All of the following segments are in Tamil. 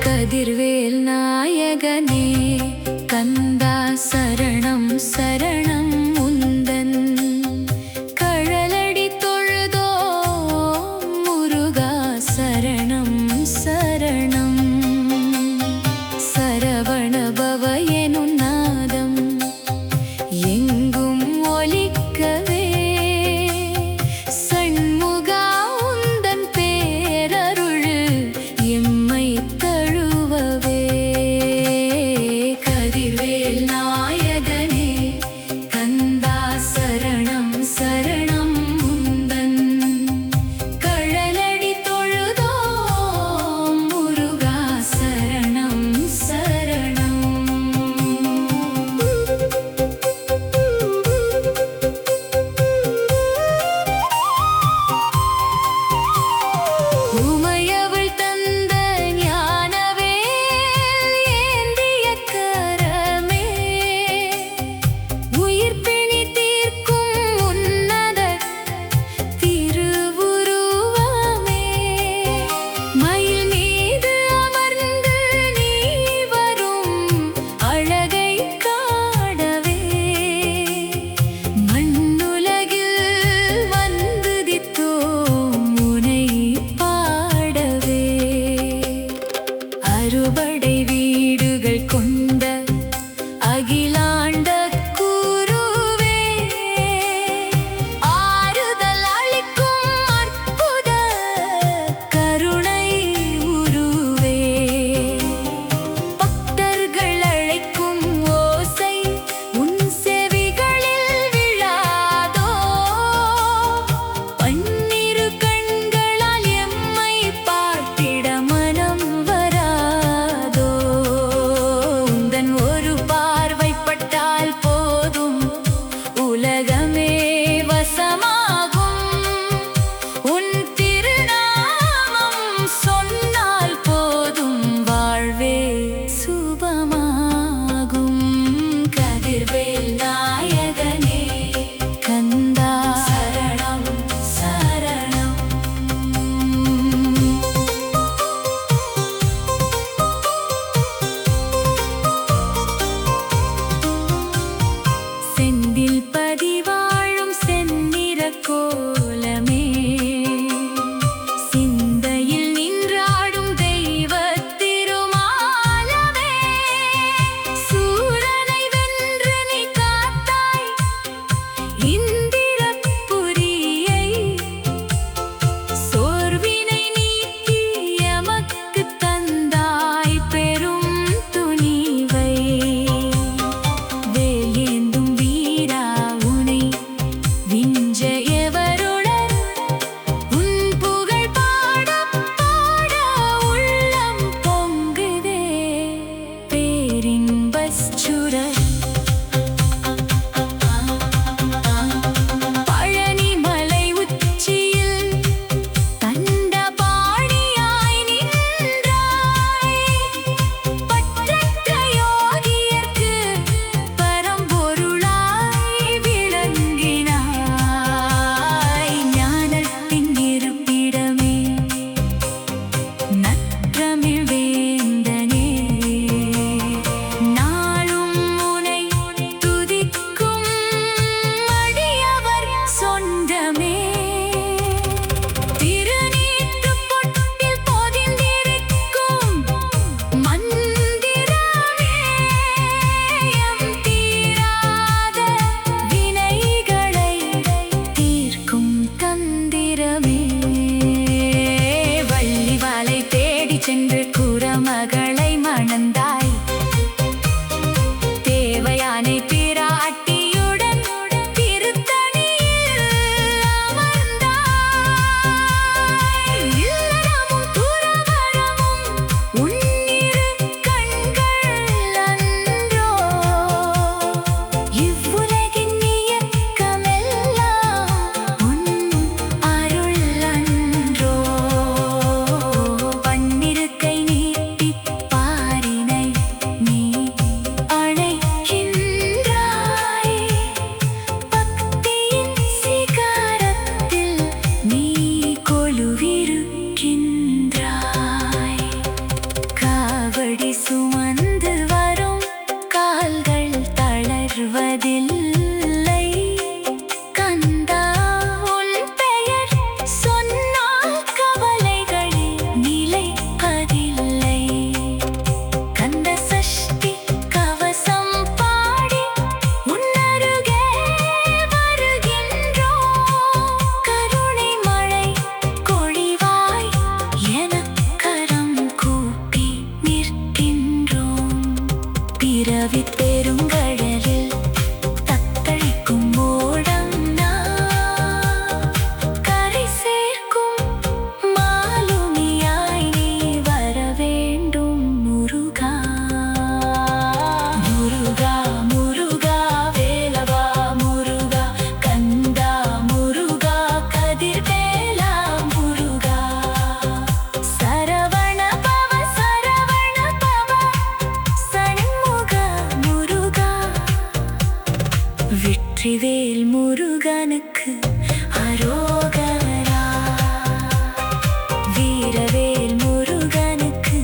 கதிர்வேல் நாயகனே கந்தா சரணம் சரணம் உந்தன் கழலடி தொழுதோ முருகா சரணம் சரணம் சரவண பவ எனும் நாதம் எங்கும் ஒலிக்கவே சண்முகா உந்தன் பேரருள் எம்மை தழுவவே கதிர்வேல் நாயகனே கந்தா சரணம் சரணம் உந்தன் கழலடி தொழுதோ முருகா சரணம் சரணம் உமையவள் தந்த ஞானவேல் ஏந்திய கரமே உயிர்ப்பிணி தீர்க்கும் உன்னத திருவுருவமே மயில் மீது அமர்ந்து நீ வரும் அழகை காணவே மண்ணுலகில் வந்துதித்தோம் உனை பாடவே அறுபடை வீடுகள் கொண்ட அகிலாண்ட குருவே ஆறுதல் அளிக்கும் அற்புத கருணை உருவே பக்தர்கள் அழைக்கும் ஓசை உன் செவிகளில் விழாதோ பன்னிரு கண்களால் எம்மை பார்த்திட மனம் வராதோ உந்தன் ஒரு பார்வைப்பட்டால் போதும் உலகமே வசமாகும் உன் திருநாமம் சொன்னால் போதும் வாழ்வே சுபமாகும் கதிர்வேல் நாயகனே கந்தா சரணம் சரணம் செந்தில் பதிவாழும் செந்நிற கோலமே சிந்தையில் நின்றாடும் தெய்வ திருமாலமே சூரனை வென்று நீ காத்தாய் இந்திரபுரியை சோர்வினை நீக்கி எமக்கு தந்தாய் பெரும் துணிவை வேல் ஏந்தும் வீரா உனை விஞ்ச எவருடன் வெற்றிவேல் முருகனுக்கு அரோகரா. வீரவேல் முருகனுக்கு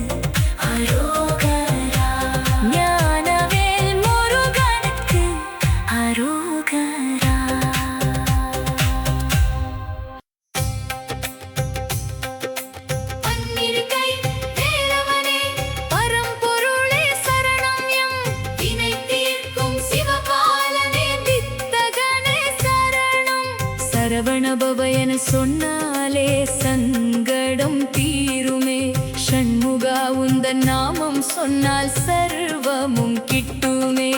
அரோகரா. ஞானவேல் முருகனுக்கு அரோகரா. பன்னிருகை வேலவனே பரம்பொருளே சரணம் எம் வினை தீர்க்கும் சிவபாலனே வித்தகனே சரணம். சரவணபவ என சொன்னாலே சங்கடம் தீருமே. ஷண்முகா உந்தன் நாமம் சொன்னால் சர்வமும் கிட்டுமே.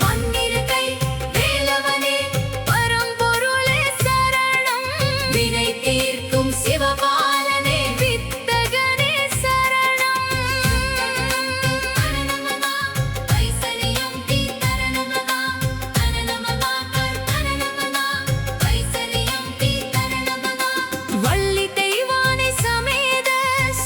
பன்னிருகை வேலவனே பரம்பொருளே சரணம். வினை தீர்க்கும் சிவபாலனே வித்தகனே சரணம். அனநமமா வைசலியம் தீதரணமமா. அனநமமா அனநமமா வைசலியம் தீதரணமமா. வள்ளி தெய்வானை சமேத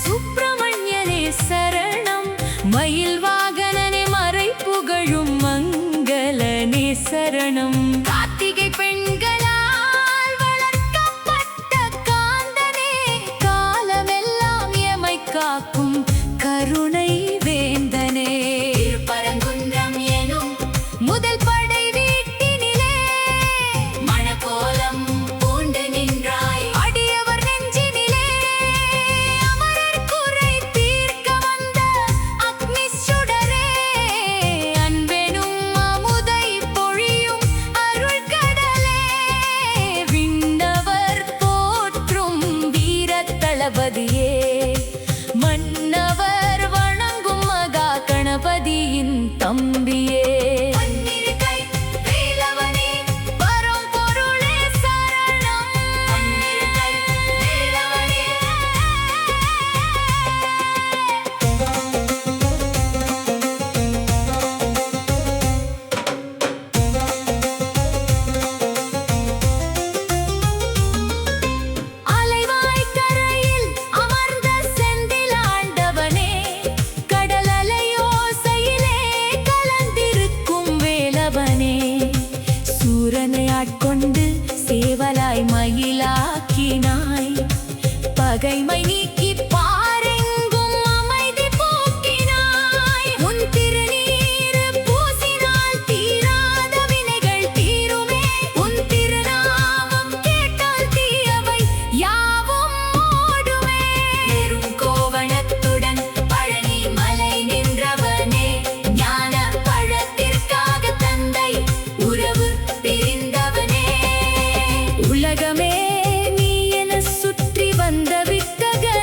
சுப்பிரமணியனே சரணம். மயில் வாகனனே மறை புகழும் மங்களனே சரணம். கார்த்திகை பெண்களால் வளர்க்கப்பட்ட காந்தனே காலமெல்லாம் எமை காக்கும் கருணை வேந்தனே. திருப்பரங்குன்றம் எனும் முதல் படை வீட்டினிலே மணக்கோலம் பூண்டு நின்றாய் அடியவர் நெஞ்சினிலே. அமரர் குறை தீர்க்க வந்த அக்னி சுடரே. அன்பெனும் அமுதை பொழியும் அருள் கடலே. விண்ணவர் போற்றும் வீரத் தளபதியே. மன்னவர் வணங்கும் மகா கணபதியின் தம்பியே. பன்னிருகை வேலவனே பரம்பொருளே சரணம். பன்னிருகை வேலவனே. அலைவாய் கரையில் அமர்ந்த செந்தில் ஆண்டவனே. கடல் அலையோசையிலே கலந்திருக்கும் வேலவனே. சூரனை ஆட்கொண்டு சேவலாய் மயிலாக்கினாய். பகைமை நீக்கி பாரெங்கும் அமைதி போக்கினாய். உன் திருநீறு பூசினால் தீராத வினைகள் தீருமே. உன் திருநாமம் கேட்டால் தீயவை யாவும் ஓடுமே. பெரும் கோவணத்துடன் பழனி மலை நின்றவனே. ஞான பழத்திற்காக தந்தை உறவு பிரிந்தவனே. உலகமே நீ என சுற்றி வந்த வித்தகனே.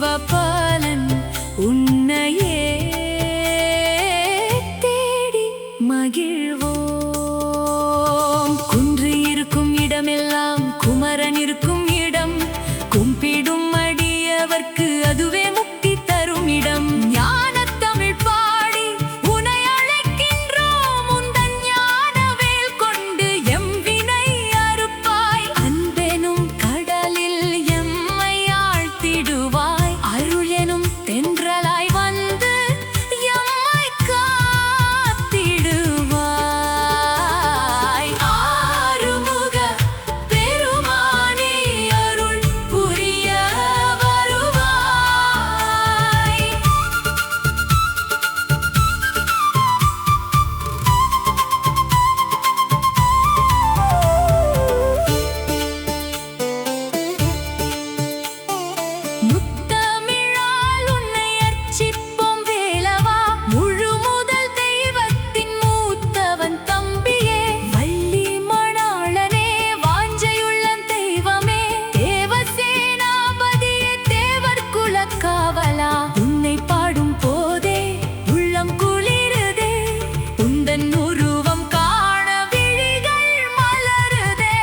சிவபாலன் உன்னையே தேடி மகிழ்வோம். குன்று இருக்கும் இடமெல்லாம் குமரன் இருக்கும் இடம், கும்பிடும் அடியவர்க்கு அதுவே முக்தி தரும் இடம். ஞானத் தமிழ் பாடி உனை அழைக்கின்றோம், உந்தன் ஞான வேல் கொண்டு எம் வினை அறுப்பாய். அன்பெனும் கடலில் எம்மை ஆழ்த்திடுவாய், அருள் எனும் தென்றலாய் வந்து எம்மை காத்திடுவாய். ஆறுமுக பெருமானே அருள் புரிய வருவாய். முத்தமிழால் உன்னை அர்ச்சிப்போம் வேலவா, முழு முதல் தெய்வத்தின் மூத்தவன் தம்பியே. வள்ளி மணாளனே வாஞ்சையுள்ளன் தெய்வமே, தேவசேனாபதியே தேவர் குலக்காவலா. உன்னை பாடும் போதே உள்ளம் குளிருதே, உந்தன் உருவம் காண விழிகள் மலருதே.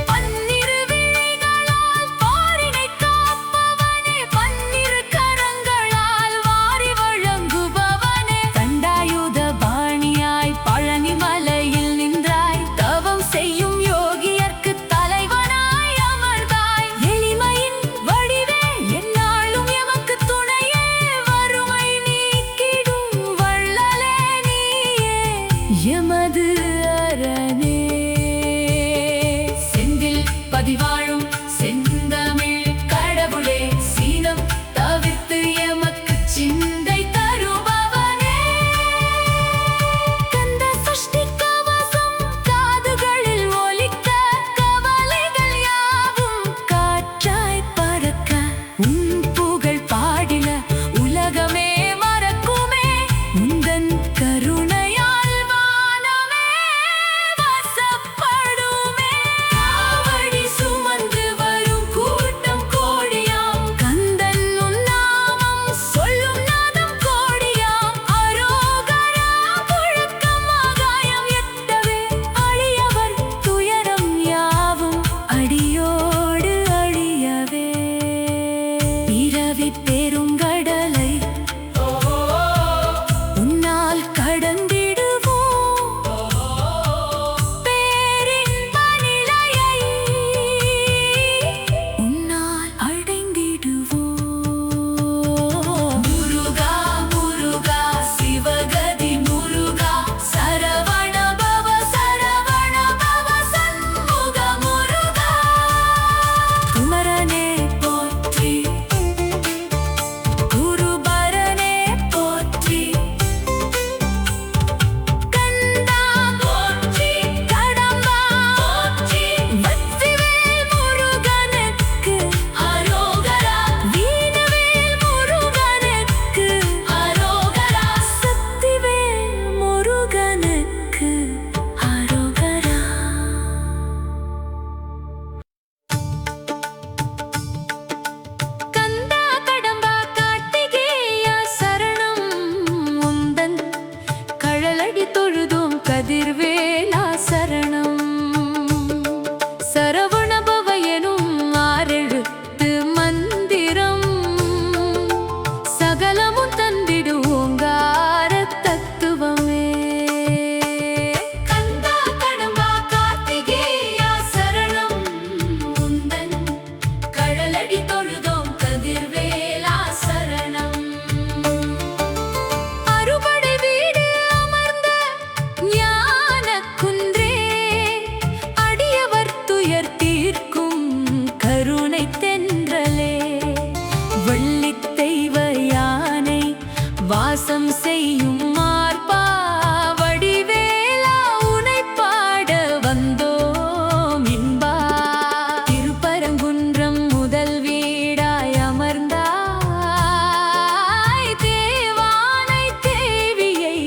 பன்னிரு விழிகளால் பாரினை காப்பவனே, பன்னிரு கரங்களால் வாரி வழங்குபவனே. தண்டாயுத பாணியாய் பழனி மலையில் நின்றாய், தவம் செய்யும் யோகியர்க்கு தலைவனாய் அமர்ந்தாய். எளிமையின் வடிவே எந்நாளும் எமக்கு துணையே, வறுமை நீக்கிடும் வள்ளலே நீயே எமது அரணே. செந்தில் பதிவாழும் செந்தமிழ் கடவுளே, சீனம் தவிர்த்து எமக்கு சிந்தை தருபவனே. கந்த சஷ்டி கவசம் காதுகளில் ஒலிக்க, கவலைகள் யாவும் காற்றாய் பறக்க. உன் புகழ் பாடிட உலகமே மறக்குமே, உந்தன் கருணையால் வானமே வசப்படுமே. காவடி சுமந்து வரும் கூட்டம் கோடியாம், கந்தன் உன் நாமம் சொல்லும் நாதம் கோடியாம். அரோகரா முழக்கம் ஆகாயம் எட்டவே, அழியவர் துயரம் யாவும் அடியோடு அழியவே. பிறவி பெருங்கடலை உன்னால் கடந்திடுவோம், பேரின்ப நிலையை உன்னால் அடைந்திடுவோம். முருகா முருகா சிவகதி முருகா, சரவண பவ சண்முக முருகா. குமரனே போற்றி, குருபரனே போற்றி, கந்தா போற்றி, கடம்பா போற்றி. வெற்றிவேல் முருகனுக்கு அரோகரா, வீரவேல் முருகனுக்கு அரோகரா, சக்திவேல் முருகனுக்கு அரோகரா. கந்தா கடம்பா கார்த்திகேயா சரணம், உந்தன் கழலடி தொழுதும் கதிர்வேலா சரணம். சரவண பவ எனும் ஆறெழுத்து மந்திரம், சகலமும் தந்திடு ஓங்கார தத்துவமே. கந்தா கடம்பா கார்த்திகேயா சரணம், உந்தன் கழலடி தொழுதோம் கதிர்வேலா சரணம். அறுபடை வீடு அமர்ந்த ஞானக் குன்றே, அடியவர் துயர் தீர்க்கும் கருணை தென்றலே. வள்ளித் தெய்வ யானை வாசம் செய்யும் மார்பா, வடிவேலா உனை பாட வந்தோம் இன்பா. திருப்பரங்குன்றம் முதல் வீடாய் அமர்ந்தாய், தேவானை தேவியை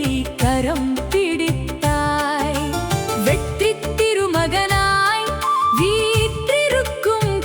கரம் பிடித்தாய். வெற்றித் திருமகனாய் வீற்றிருக்கும்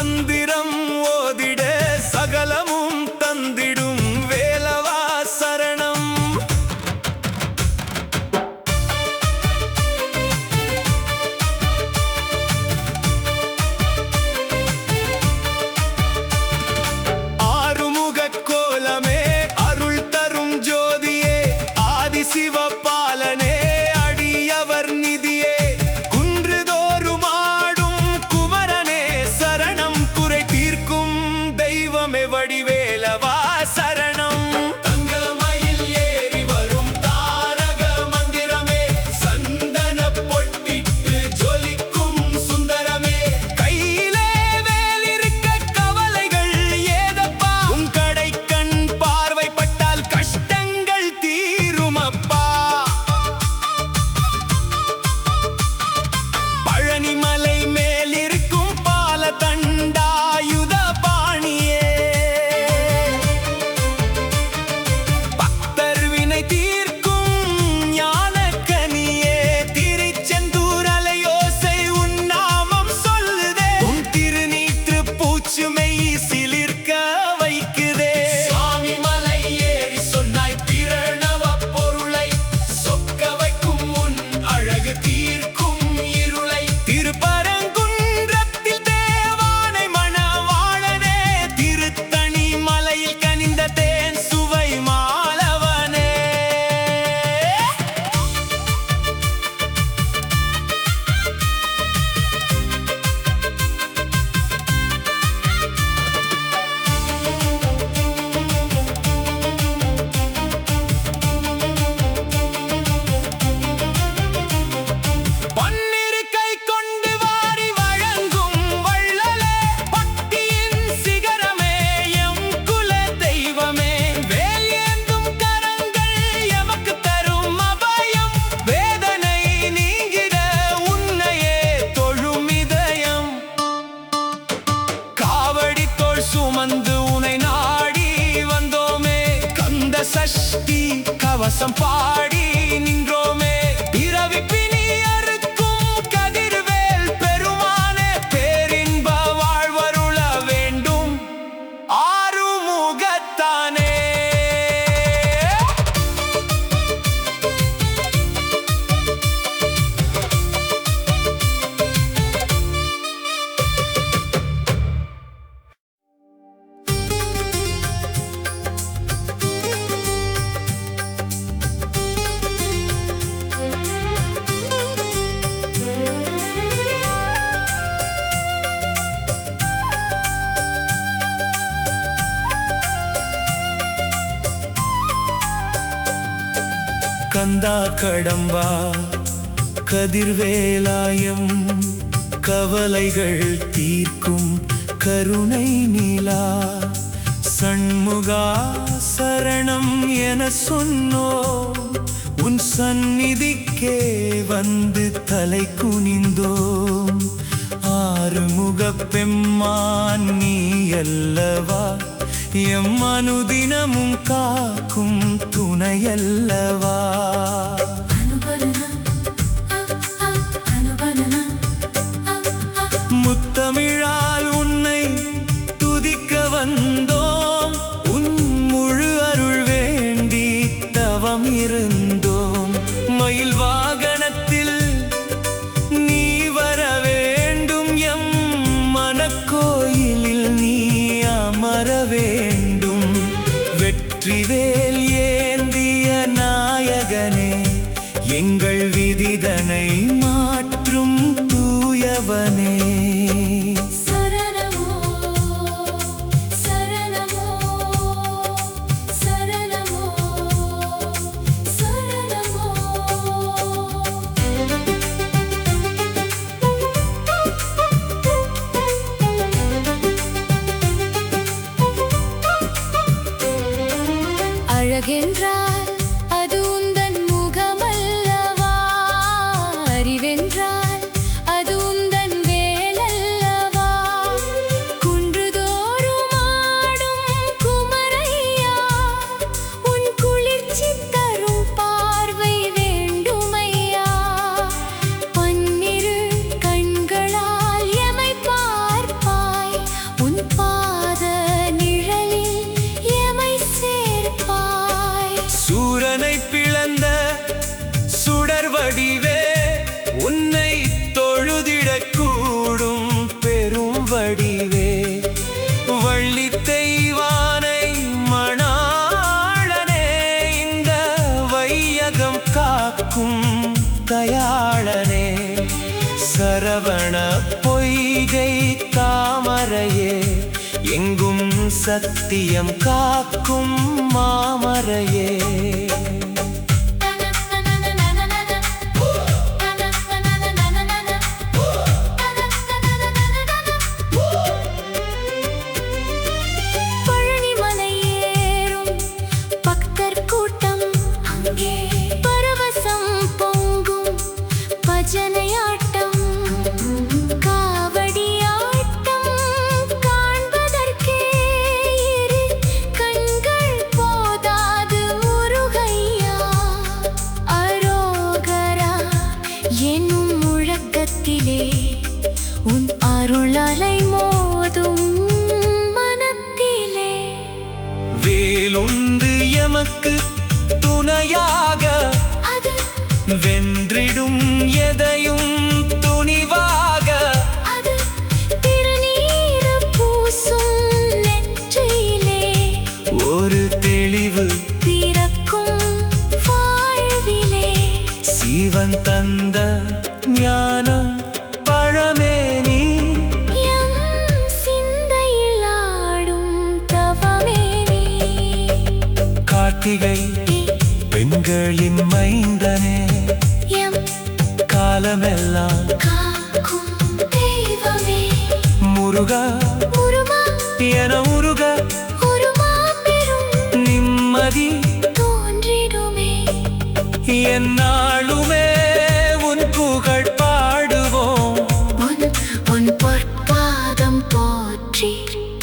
மந்திரம் ஓதிட சகலமும் தந்திடும் வேலவா சரணம். ஆறுமுகக் கோலமே அருள் தரும் ஜோதியே ஆதிசிவபாலனே அடியவர் நிதியே குன்றுதோறும் ஆடும் குமரனே சரணம் குறை தீர்க்கும் தெய்வமே வடிவேலவா சரணம். தங்கமயில் ஏறி வரும் தாரக மந்திரமே சந்தன பொட்டிட்டு ஜொலிக்கும் சுந்தரமே கையிலே வேலிருக்க கவலைகள் ஏதப்பா உன் கடை கண் பார்வைப்பட்டால் கஷ்டங்கள் தீருமப்பா. பழனிமலை மேலிருக்கும் பால தண்டாயுத பாணியே பக்தர் வினை தீர்க்கும் ஞானக்கனியே திருச்செந்தூர் அலையோசை உன் நாமம் சொல்லுதே உன் திருநீற்று பூச்சுமை சிலிர்க்க வைக்குதே. சுவாமி மலை ஏறி சொன்னாய் பிரணவ பொருளை சொக்க வைக்கும் உன் அழகு தீர்க்கும் இருளை திருப்பரங்குன்றத்தில் தேவானை மணவாளனே திருத்தணி மலையில் கனிந்த தேன் சுவை மாலவனே. பன்னிரு கை கொண்டு வாரி வழங்கும் வள்ளலே பக்தியின் சிகரமே எம் குல தெய்வமே வேல் ஏந்தும் கரங்கள் எமக்கு தரும் அபயம் வேதனை நீங்கிட உன்னையே தொழும் இதயம். காவடி தோள் சுமந்து உனை நாடி வந்தோமே கந்த சஷ்டி கவசம் பாடி நின்றோமே பிறவி பிணி அறுக்கும் கதிர்வேல் பெருமானே பேரின்ப வாழ்வருள வேண்டும் ஆறுமுகத்தானே. கந்தா கடம்பா கதிர்வேலாயம் கவலைகள் தீர்க்கும் கருணை நீலா சண்முகா சரணம் என சொன்னோம் உன் சந்நிதிக்கே வந்து தலை குனிந்தோம். ஆறுமுகப் பெம்மான் நீ அல்லவா எம் அனுதினமும் காக்கும் துணையல்லவா. முத்தமிழால் உன்னை துதிக்க வந்தோம் உன் முழு அருள் வேண்டி தவம் இருந்தோம். மயில் வாகனத்தில் நீ வர வேண்டும் எம் மனக்கோயிலில் நீ அமர வேண்டும். வெற்றிவேல் ஏந்திய நாயகனே எங்கள் விதிதனை மாற்றும் தூயவனே. சரணமோ சரணமோ சரணமோ சரணமோ சூரனை பிளந்த சுடர் வடிவே உன்னை தொழுதிடக் கூடும் பெரும் வடிவே வள்ளி தெய்வானை மணாளனே இந்த வையகம் காக்கும் தயாளனே சரவண பொய்கை தாமரையே எங்கும் சத்தியம் காக்கும் மாமரையே ஜனையாட்டம் காவடியாட்டம் காண்பதற்கே இரு கண்கள் போதாது முருகையா அரோகரா என்னும் முழக்கத்திலே உன் அருளலை மோதும் மனத்திலே வேலுண்டு எமக்கு துணையாக வென்றிடும் எதையும் துணிவாக அது திருநீறு பூசும் நெற்றியிலே ஒரு தெளிவு பிறக்கும் வாழ்விலே சிவன் தந்த ஞானம் பழமேனி எம் சிந்தையில் ஆடும் தவமேனி கார்த்திகை பெண்களின் மைந்தனே காலமெல்லாம் காக்கும் தெய்வமே முருகா முருமா என முருக ஒரு மாபெரும் நிம்மதி தோன்றிடுமே என்னாலுமே உன் புகழ் பாடுவோம் உன் பொற்பாதம் போற்றி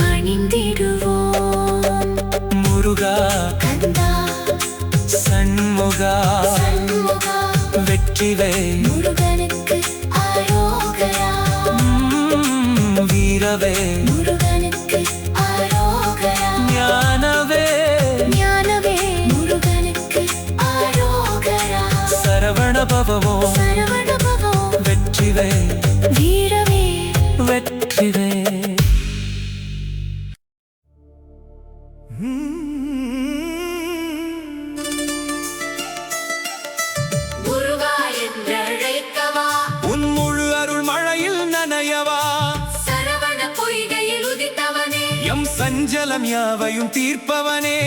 பணிந்திடுவோம் முருகா கந்தா சண்முகா வெற்றிவே முருகனுக்கு அரோகரா வீரவே முருகனுக்கு அரோகரா ஞானவே முருகனுக்கு அரோகரா சரவண பவமோ வெற்றிவே வீரவே வெற்றிவே உன் முழு அருள் மழையில் நனையவா சரவண பொய்கையில் உதித்தவனே எம் சஞ்சலம் யாவையும் தீர்ப்பவனே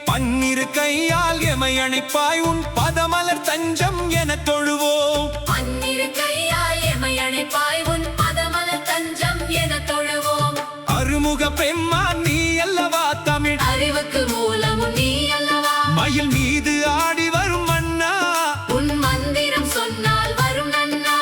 பன்னிரு கையால் எமை அணைப்பாய் உன் பதமலர் தஞ்சம் என தொழுவோம் பன்னிரு கையால் எமை அணைப்பாய் உன் பதமலர் தஞ்சம் என தொழுவோம் அருமுக பெம்மான் நீ அல்லவா தமிழ் அறிவுக்கு மூலமும் நீ அல்லவா மயில் மீது ஆடி வரும் மன்னா உன் மந்திரம் சொன்னால் வரும் நன்னா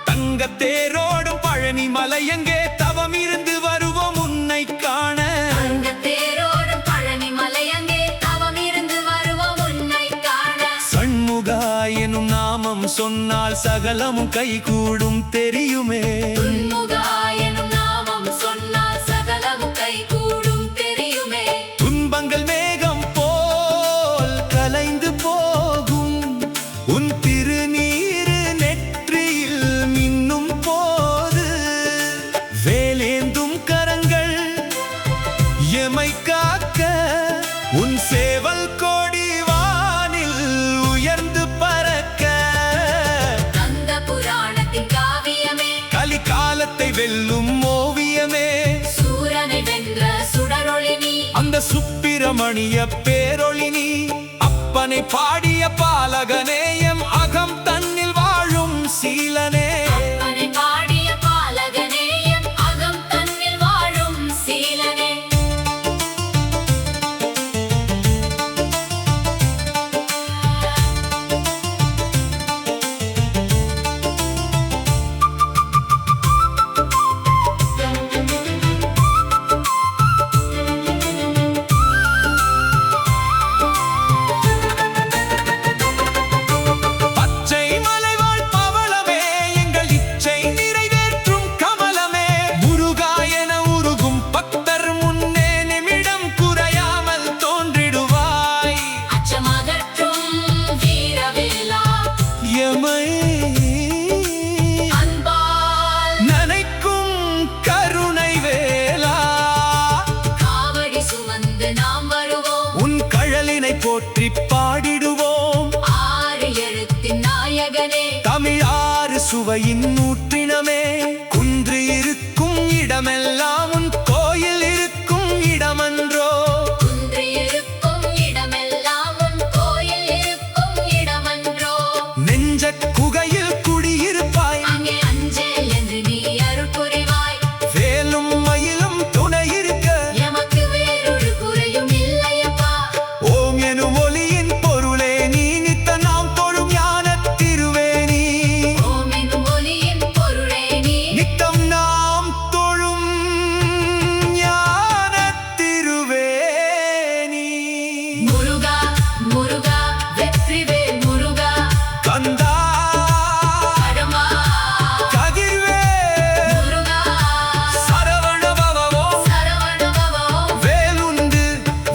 தங்க தேரோடும் பழனி மலை எங்கே தவம் இருந்து வருவோம் உன்னை காண தங்க தேரோடும் பழனி மலை அங்கே தவம் இருந்து வருவோம் உன்னை காண சண்முகா எனும் நாமம் சொன்னால் சகலமும் கைகூடும் தெரியுமே துன்முகா எனும் நாமம் சொன்னால் சகலமும் கைகூடும் தெரியுமே துன்பங்கள் மேகம் போல் கலைந்து போகும் உன் திருநீரு நெற்றியில் மின்னும் போது வேலேந்தும் கரங்கள் எமை காக்க உன் சேவல் கோடி வானில் உயர்ந்து பறக்க கந்த புராணத்தின் காவியமே கலிகாலத்தை வெல்லும் ஓவியமே சூரனை வென்ற சுடரொளி நீ அந்த சுப்பிரமணிய பேரொளி நீ அப்பனை பாடிய பாலகனே எம் அகம் தன்னில் வாழும் சீலனே அப்பனை பாடிய பாலகனே எம் அகம் தன்னில் வாழும் சீலனே சுவையின் ஊற்றினமே குன்று இருக்கும் இடமெல்லாம் உன் கோயில் இருக்கும் இடமன்றோ குன்று இருக்கும் இடமெல்லாம் உன் கோயில் இருக்கும் இடமன்றோ நெஞ்ச குகையில் குடியிருப்பாய் அங்கே அஞ்சேல் என்று நீ அருள் புரிவாய் வேலும் மயிலும் துணை இருக்க எமக்கு வேறொரு குறையும் இல்லையப்பா ஓம் எனும் ஒலியின் பொருளே நீ நித்த நாம் தொழும் ஞானத் திருவேணி ஓம் எனும் ஒலியின் பொருளே நீ நித்தம் நாம் தொழும் ஞானத் திருவேணி முருகா முருகா வெற்றிவேல் முருகா கந்தா பரமா கதிர்வேல் முருகா சரவண பவவோ சரவணபவோ வேலுண்டு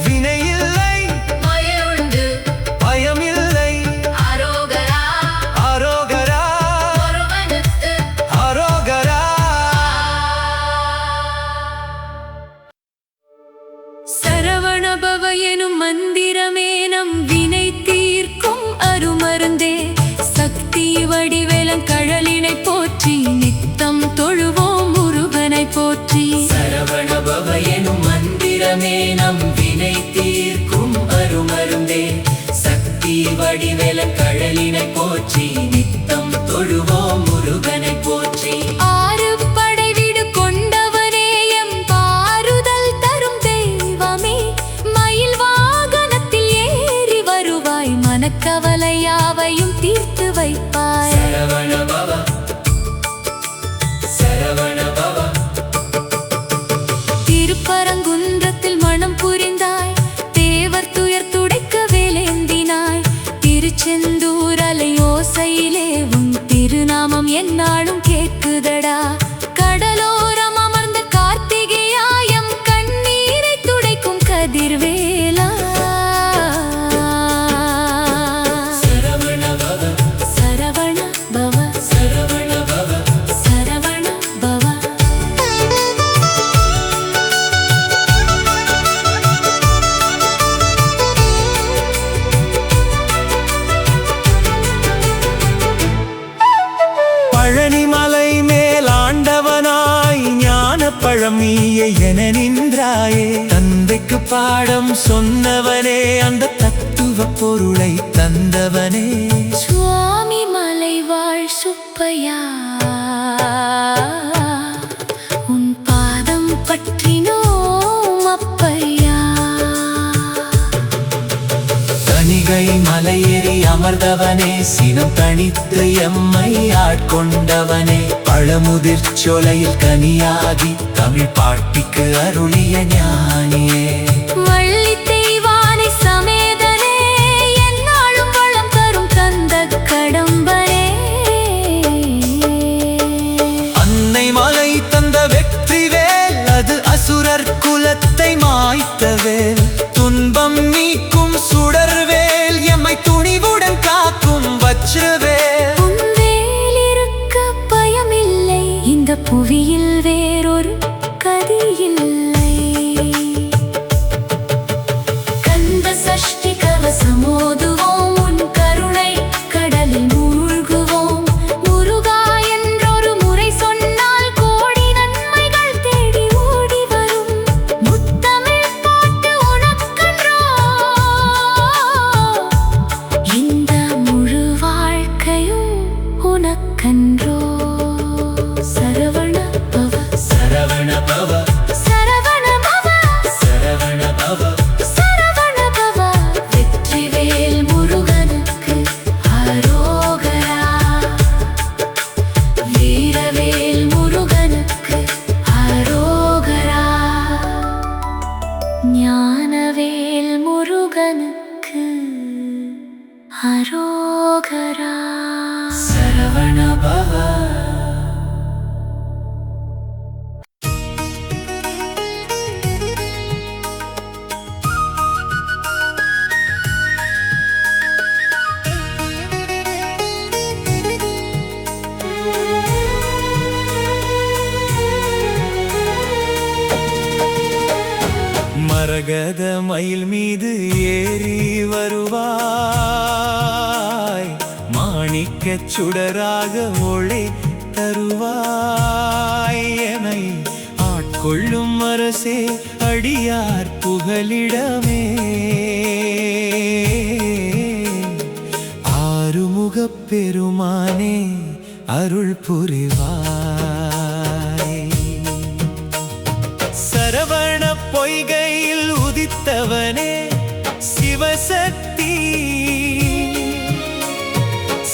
வினையில்லை மயிலுண்டு பயமில்லை அரோகரா அரோகரா ஒருவனுக்கு அரோகரா சரவணபவ எனும் மந்திரமே நம் வினை தீர்க்கும் அருமருந்தே சக்தி வடிவேலன் கழலினை போற்றி நித்தம் தொழுவோம் முருகனை போற்றி சரவணபவ எனும் மந்திரமே நம் வினை தீர்க்கும் அருமருந்தே சக்தி வடிவேல கழலினை போற்றி நித்தம் தொழுவோம் முருகனை போற்றி ஆறு படை வீடு கொண்டவனே எம் பாருதல் தரும் தெய்வமே மயில் வாகனத்தில் ஏறி வருவாய் மனக்கவலையாவையும் தீர்த்து வைப்பாய் சரவணபவ சரவணபவ திருப்பரங்குன்றத்தில் மனம் புரிந்தாய் தேவர் துயர் துடைக்க வேலேந்தினாய் திருச்செந்தூர் அலையோசையிலே உன் திருநாமம் எந்நாளும் கேட்குதடா கடலோரம் அமர்ந்த கார்த்திகேயாயம் கண்ணீரை துடைக்கும் கதிர்வேலா சரவணபவ சரவண பவ சரவணபவ சரவண பவ பழனிமலை மேலாண்டவனாய் ஞான பழமியை என நின்றாயே தந்தைக்கு பாடம் சொன்னவனே அந்த தத்துவ பொருளை தந்தவனே சுவாமி மலைவாழ் சுப்பையா உன் பாதம் பற்றினோம் அப்பையா தணிகை மலையேறி அமர்ந்தவனே சினம் தணித்து எம்மை ஆட்கொண்டவனே பழமுதிர் சோலையில் கனியாகி தமிழ் பாட்டிக்கு அருளிய ஞானியே வள்ளி தெய்வானை சமேதனே எந்நாளும் வளம் தரும் கந்த கடம்பரே அன்னை மலை தந்த வெற்றிவேல் அது அசுரர் குலத்தை மாய்த்தவேல் துன்பம் நீக்கும் சுடர்வேல் எம்மை துணிவுடன் காக்கும் வஜ்ரவேல் உன்வேல் இருக்க பயமில்லை இந்த புவியில் வேறொரு கதியில்லை கந்த சஷ்டி கவசமோதுவோம் உன் கருணை கடலில் மூழ்குவோம் முருகா என்றொரு முறை சொன்னால் கோடி நன்மைகள் தேடி ஓடி வரும் முத்தமிழ் பாட்டு உனக்கன்றோ இந்த முழு வாழ்க்கையும் உனக்கன்றோ சரவண பவ சரவணபவ சரவண பவ சரவணபவ சரவண பவ வெற்றிவேல் முருகனுக்கு அரோகரா வீரவேல் முருகனுக்கு அரோகரா ஞானவேல் முருகனுக்கு அரோகரா சரவணபவ மரகத மயில் மீது ஏறி வருவாய் மாணி மாணிக்கச் சுடராக ஒளி தருவாய் எமை ஆட்கொள்ளும் அரசே அடியார் புகலிடமே ஆறுமுகப் பெருமானே அருள் புரிவாய் சரவண பொய்கையில் உதித்தவனே சிவசக்தி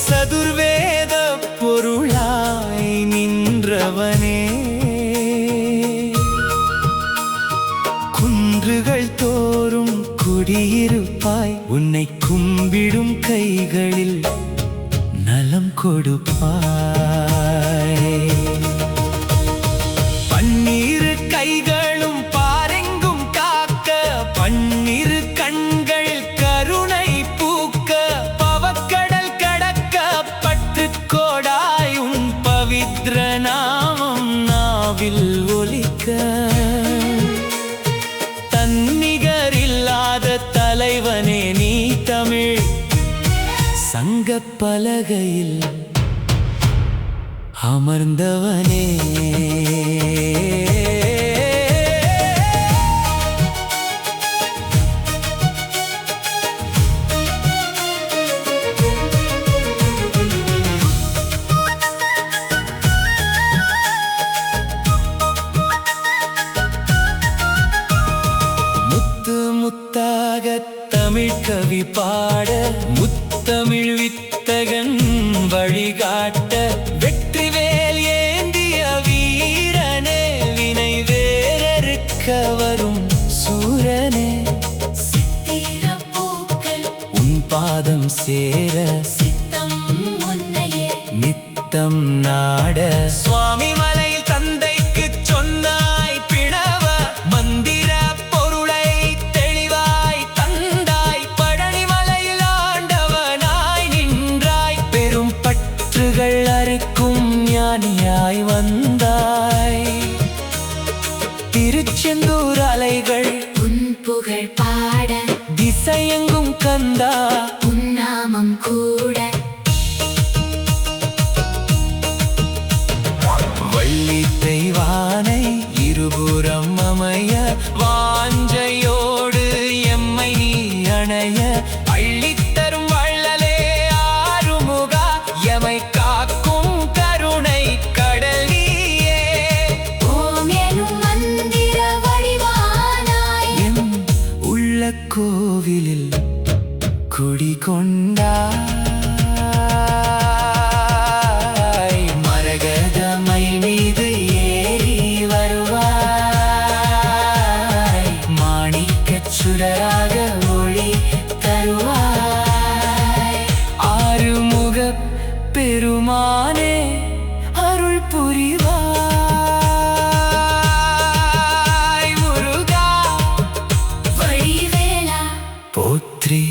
சதுர்வேத பொருளாய் நின்றவனே குன்றுகள் தோறும் குடியிருப்பாய் உன்னை கும்பிடும் கைகளில் நலம் கொடுப்பாய் பன்னிரு கைகளும் பாரெங்கும் காக்க பன்னிரு கண்கள் கருணை பூக்க பவக்கடல் கடக்க பட்டு கோடாய் உன் பவித்ர நாமம் நாவில் ஒலிக்க தன்னிகரில்லாத தலைவனே நீ தமிழ் சங்கப் பலகையில் அமர்ந்தவனே முத்து முத்தாக தமிழ் கவி பாட முத்தமிழ் வித்தகன் வழிகாட்ட வெற்றிவேல் ஏந்திய வீரனே வினை வேறறுக்க வரும் சூரனே சித்திரப்பூக்கள் உன் பாதம் சேர சித்தம் உன்னையே நித்தம் நாட சுவாமி மலையில் தந்தைக்கு சொன்னாய் பிணவ மந்திர பொருளை தெளிவாய் தந்தாய் பழனி மலையில் ஆண்டவனாய் நின்றாய் பெரும் பற்றுகள் அறுக்கும் ஞானியாய் வந்தாய் திருச்செந்தூர் அலைகள் உன் புகழ் பாட திசையெங்கும் கந்தா உன் நாமம் கூட வள்ளி தெய்வானை இருபுறம் அமைய வாஞ்சையோடு எம்மை நீ அணைய அள்ளித்தரும் வள்ளலே ஆறுமுகா எமை காக்கும் கருணை கடல் நீயே ஓம் எனும் மந்திர வடிவானாய் எம் உள்ள கோவிலில் குடிகொண்டாய் மரகத மயில் மீது ஏறி வருவாய் மாணிக்கச் சுடராக ஒளி தருவாய் ஆறுமுகப் பெருமானே அருள் புரிவாய் முருகா வடிவேலா போற்றி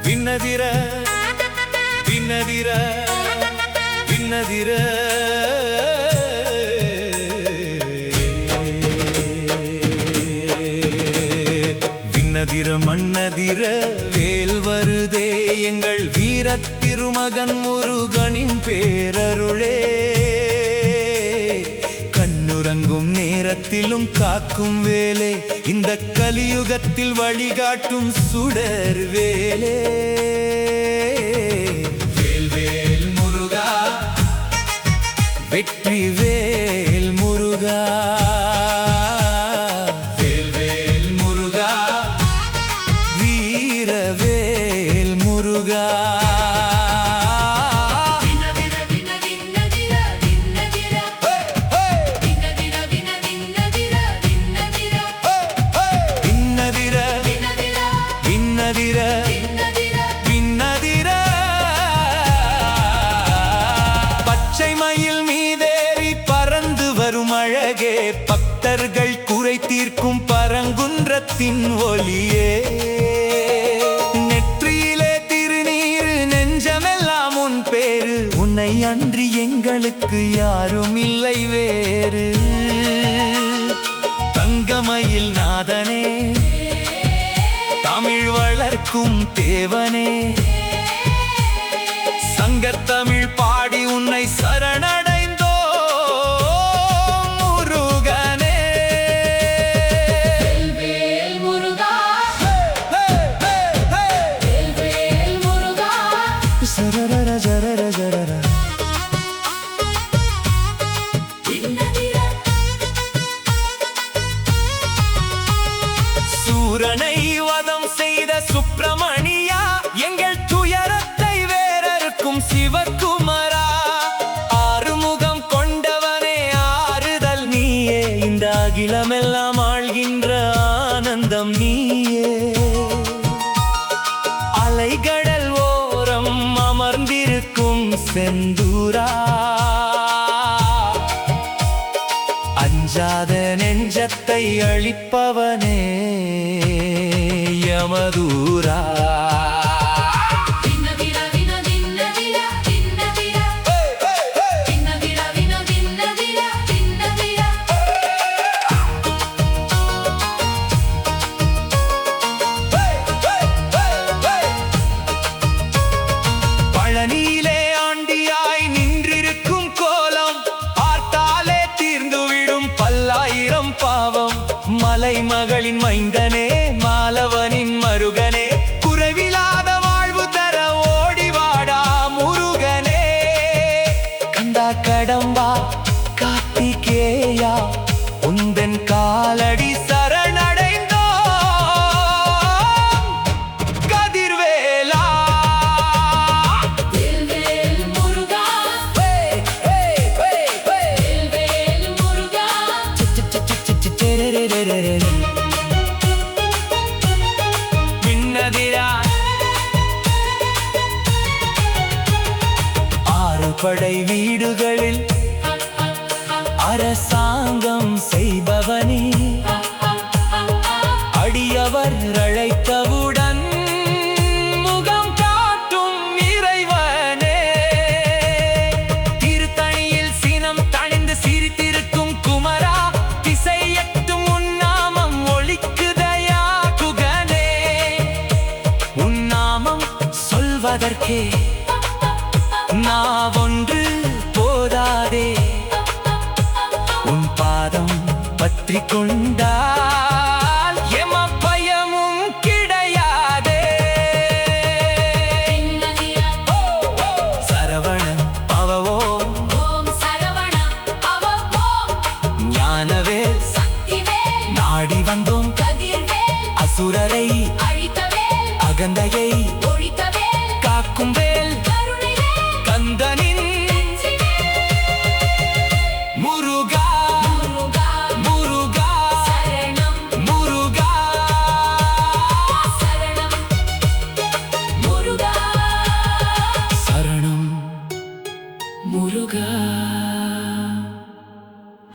விண்ணதிர விண்ணதிர விண்ணதிர விண்ணதிர மண்ணதிர வேல் வருதே எங்கள் வீரத் திருமகன் முருகனின் பேரருளே கண்ணுறங்கும் நேரத்திலும் காக்கும் வேலே இந்த கலியுகத்தில் வழிகாட்டும் சுடர் வேலே வேல் வேல் முருகா வெற்றி வேல் முருகா வேல் வேல் முருகா வீர வேல் முருகா பச்சை மயில் மீதேறி பறந்து வரும் அழகே மந்திரத்தின் ஒலியே நெற்றியிலே திருநீரு நெஞ்சமெல்லாம் உன் பேரு உன்னை அன்றி எங்களுக்கு யாரும் இல்லை வேறு தங்கமயில் நாதனே தமிழ் வளர்க்கும் தேவனே சங்கத்தமிழ் பாடி உன்னை சரணடைந்தோ முருகனே வேல் முருகா வேல் முருகா சரரர ஜரர ஜரர தின்னதிர சூரனை வதம் செய்த சுப்பிரமணியா எங்கள் துயரத்தை வேறறுக்கும் சிவகுமரா ஆறுமுகம் கொண்டவனே ஆறுதல் நீயே இந்த அகிலமெல்லாம் ஆள்கின்ற ஆனந்தம் நீயே அலைகடல் ஓரம் அமர்ந்திருக்கும் செந்தூரா அஞ்சாத நெஞ்சத்தை அழிப்பவனே யமதூரா தின்னதிர வினோ தின்னதிர தின்னதிர தின்னதிர வினோ தின்னதிர தின்னதிர பழனியிலே ஆண்டியாய் நின்றிருக்கும் கோலம் பார்த்தாலே தீர்ந்துவிடும் பல்லாயிரம் பாவம் மலைமகளின் மைந்தனே மாலவனின் மருகனே குறைவில்லாத வாழ்வு தர ஓடிவாடா முருகனே கண்டா கடம்பா கார்த்திகேயா உந்தன் காலடி சரணடைந்தோ கதிர்வேலா வேல் முருகா வேல் முருகா பின்னதிரா ஆறு படை வீடுகளில் அரசாங்கம் செய்பவனே அடியவர் அழைத்தவுடன் முகம் காட்டும் இறைவனே திருத்தணியில் சினம் தணிந்து சிரித்திருக்கும் குமரா திசையட்டும் உன்னாமம் ஒலிக்குதையா குகனே உன்னாமம் சொல்வதற்கே நாவொன்று போதாதே உன் பாதம் பற்றி கொண்டால் எம பயமும் கிடையாதே தின்னதிர சரவணன் பவவோ ஓம் சரவண பவ ஓம் ஞானவேல் சக்திவேல் நாடி வந்தோம் கதிர்வேல் அசுரரை அழித்தவேல் அகந்தையை ஒழித்தவேல் காக்கும் வேல் கருணைவேல் கந்தனின் முருகா முருகா முருகா சரணம் முருகா சரணம் முருகா சரணம் முருகா